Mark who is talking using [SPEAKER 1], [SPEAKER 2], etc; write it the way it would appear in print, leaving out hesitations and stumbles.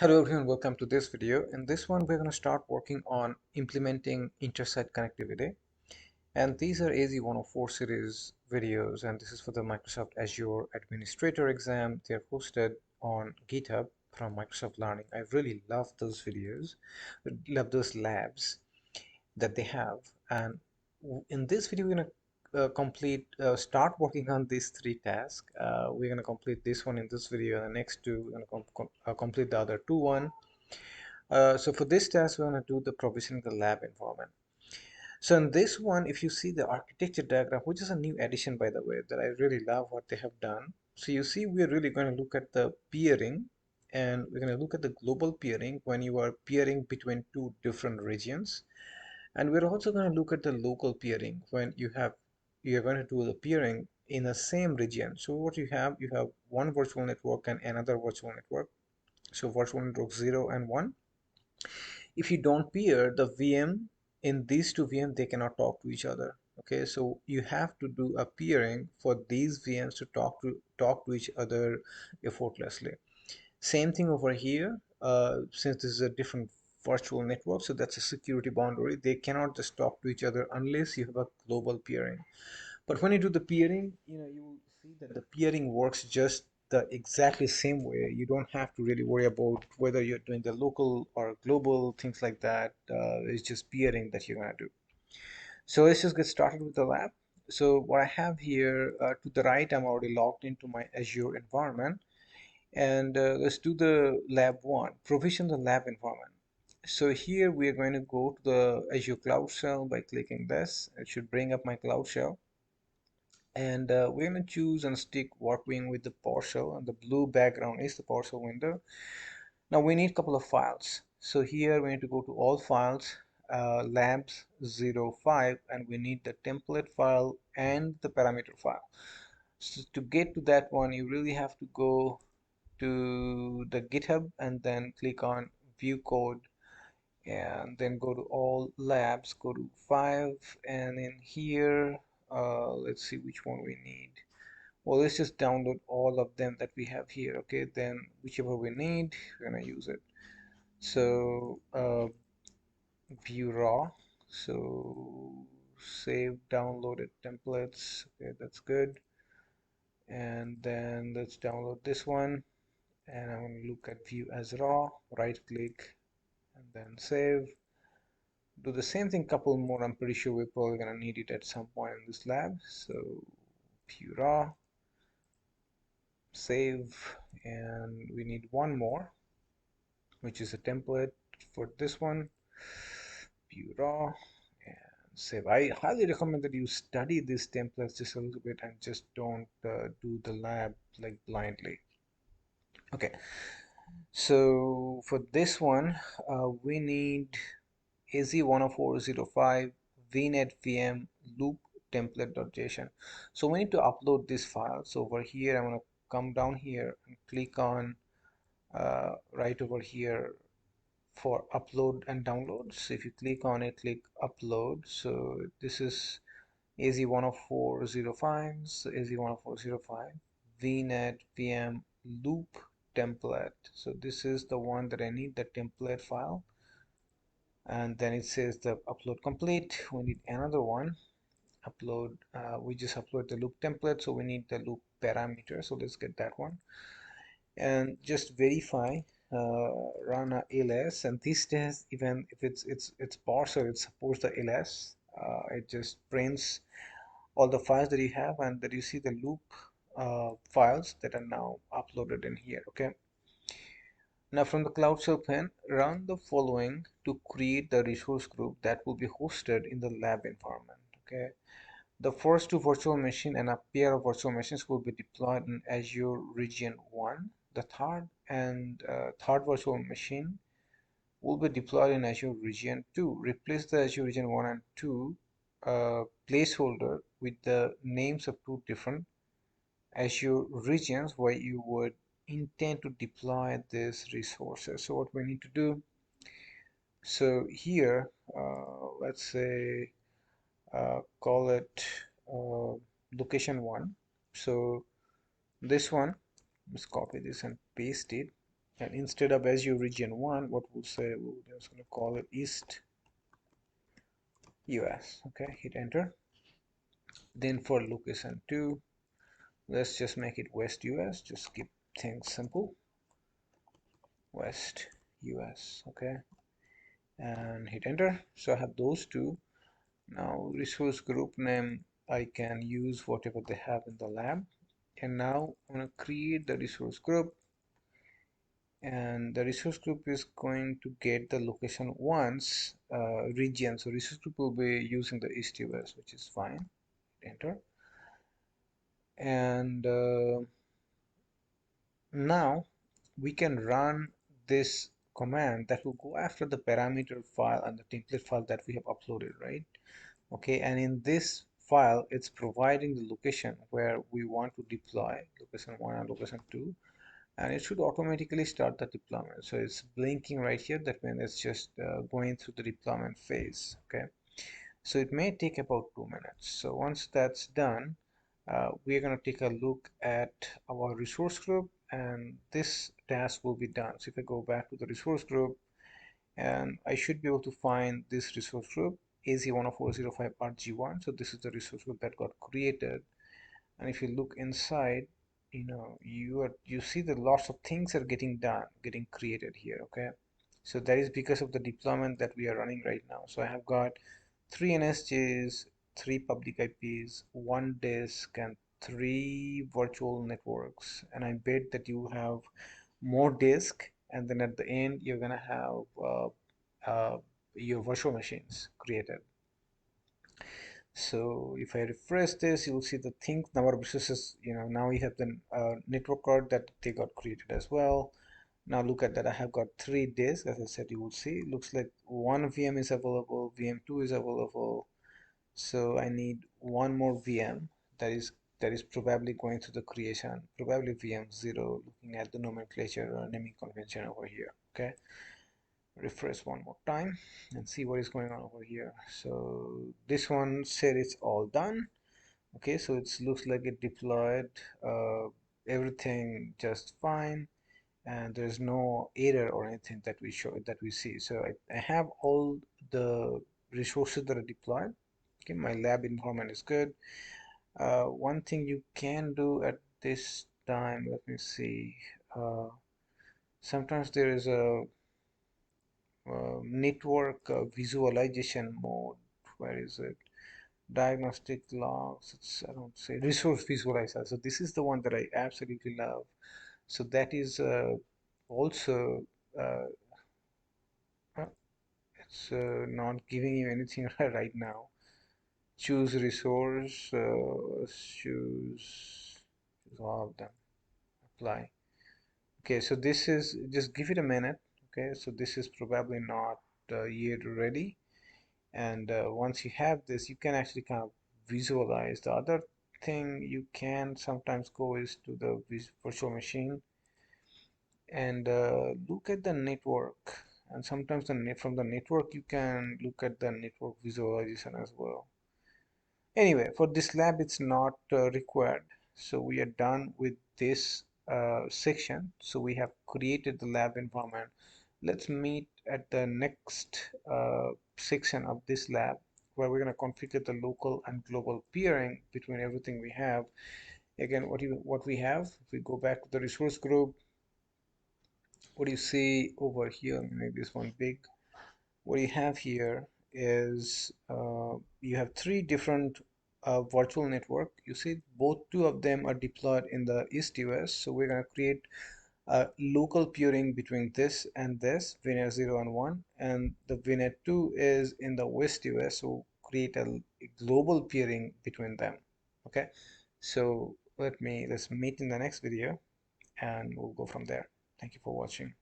[SPEAKER 1] Hello everyone, welcome to this video. In this one, we're going to start working on implementing Intersite Connectivity. And these are AZ-104 series videos, and this is for the Microsoft Azure Administrator exam. They're hosted on GitHub from Microsoft Learning. I really love those videos, love those labs that they have. And in this video, we're going to start working on these three tasks. We're going to complete this one in this video, and the next two, we're going to complete the other two one. So for this task, we're going to do the provisioning the lab environment. So in this one, if you see the architecture diagram, which is a new addition, by the way, that I really love what they have done. So you see, we're really going to look at the peering, and we're going to look at the global peering when you are peering between two different regions. And we're also going to look at the local peering when you're going to do the peering in the same region. So what you have one virtual network and another virtual network. So virtual network 0 and 1. If you don't peer the VM in these two VM, they cannot talk to each other. Okay, so you have to do a peering for these VMs to talk to each other effortlessly. Same thing over here. Since this is a different virtual network, so that's a security boundary. They cannot just talk to each other unless you have a global peering. But when you do the peering, you will see that the peering works just the exactly same way. You don't have to really worry about whether you're doing the local or global things like that. It's just peering that you're gonna do. So let's just get started with the lab. So what I have here to the right, I'm already logged into my Azure environment, and let's do the lab one, provision the lab environment. So here we are going to go to the Azure Cloud Shell by clicking this. It should bring up my Cloud Shell, and we're going to choose and stick working with the PowerShell, and the blue background is the PowerShell window. Now we need a couple of files. So here we need to go to all files, labs 05, and we need the template file and the parameter file. So to get to that one, you really have to go to the GitHub and then click on view code, and then go to all labs, go to 5, and in here let's see which one we need. Well, let's just download all of them that we have here. Okay, then whichever we need, we're gonna use it. So view raw, so save downloaded templates. Okay, that's good. And then let's download this one, and I'm going to look at view as raw, right click, and then save. Do the same thing, couple more. I'm pretty sure we're probably going to need it at some point in this lab. So view raw, save, and we need one more, which is a template for this one. View raw and save. I highly recommend that you study these templates just a little bit and just don't do the lab like blindly. Okay, so for this one, we need AZ10405 vnet vm loop template.json. So we need to upload this file. So over here, I'm going to come down here and click on right over here for upload and download. So if you click on it, click upload. So this is AZ10405, so AZ10405 vnet vm loop template. So this is the one that I need, the template file. And then it says the upload complete. We need another one, upload. We just upload the loop template, so we need the loop parameter. So let's get that one and just verify. Run a ls, and this test, even if it's parser, it supports the ls. It just prints all the files that you have, and that you see the loop files that are now uploaded in here. Okay, now from the Cloud Shell pane, run the following to create the resource group that will be hosted in the lab environment. Okay, the first two virtual machine and a pair of virtual machines will be deployed in Azure Region 1. The third virtual machine will be deployed in Azure Region 2. Replace the Azure Region 1 and 2 placeholder with the names of two different Azure regions where you would intend to deploy these resources. So what we need to do, so here let's say call it location 1. So this one, let's copy this and paste it, And instead of Azure region 1, what we'll say, we're just going to call it East US. Okay, hit enter. Then for location 2, let's just make it West US. Just keep things simple. West US. Okay, and hit enter. So I have those two. Now resource group name, I can use whatever they have in the lab. And now I'm going to create the resource group, and the resource group is going to get the location once region. So resource group will be using the East US, which is fine. Enter. And now we can run this command that will go after the parameter file and the template file that we have uploaded, right? Okay, and in this file it's providing the location where we want to deploy, location 1 and location 2, and it should automatically start the deployment. So it's blinking right here. That means it's just going through the deployment phase. Okay, so it may take about 2 minutes. So once that's done, we're going to take a look at our resource group, and this task will be done. So if I go back to the resource group, and I should be able to find this resource group AZ10405RG1. So this is the resource group that got created. And if you look inside, you see that lots of things are getting created here. Okay, so that is because of the deployment that we are running right now. So I have got 3 NSJs, 3 public IPs, 1 disk, and 3 virtual networks. And I bet that you have more disk, and then at the end you're gonna have uh, your virtual machines created. So if I refresh this, you will see the things, number of resources. Now you have the network card that they got created as well. Now look at that, I have got 3 disks. As I said, you will see, looks like one VM is available, VM2 is available. So I need one more VM that is probably going through the creation, probably VM0, looking at the nomenclature or naming convention over here. Okay, refresh one more time and see what is going on over here. So this one said it's all done. Okay, so it looks like it deployed everything just fine, and there's no error or anything that we see. So I have all the resources that are deployed. Okay, my lab environment is good. One thing you can do at this time, let me see, sometimes there is a network visualization mode. Where is it? Diagnostic logs. I don't say resource visualizer. So this is the one that I absolutely love. So that is also uh, uh, it's not giving you anything right now. Choose resource. Choose all of them. Apply. Okay, so this is, just give it a minute. Okay, so this is probably not yet ready. And once you have this, you can actually kind of visualize. The other thing you can sometimes go is to the virtual machine and look at the network. And sometimes from the network you can look at the network visualization as well. Anyway, for this lab it's not required. So we are done with this section. So we have created the lab environment. Let's meet at the next section of this lab, where we're going to configure the local and global peering between everything we have. Again, what we have, if we go back to the resource group, what do you see over here? Let me make this one big. What you have here is you have 3 different virtual network. You see both 2 of them are deployed in the East US. So we're going to create a local peering between this and this, VNet 0 and 1, and the VNet 2 is in the West US. So create a global peering between them. Okay, so let's meet in the next video and we'll go from there. Thank you for watching.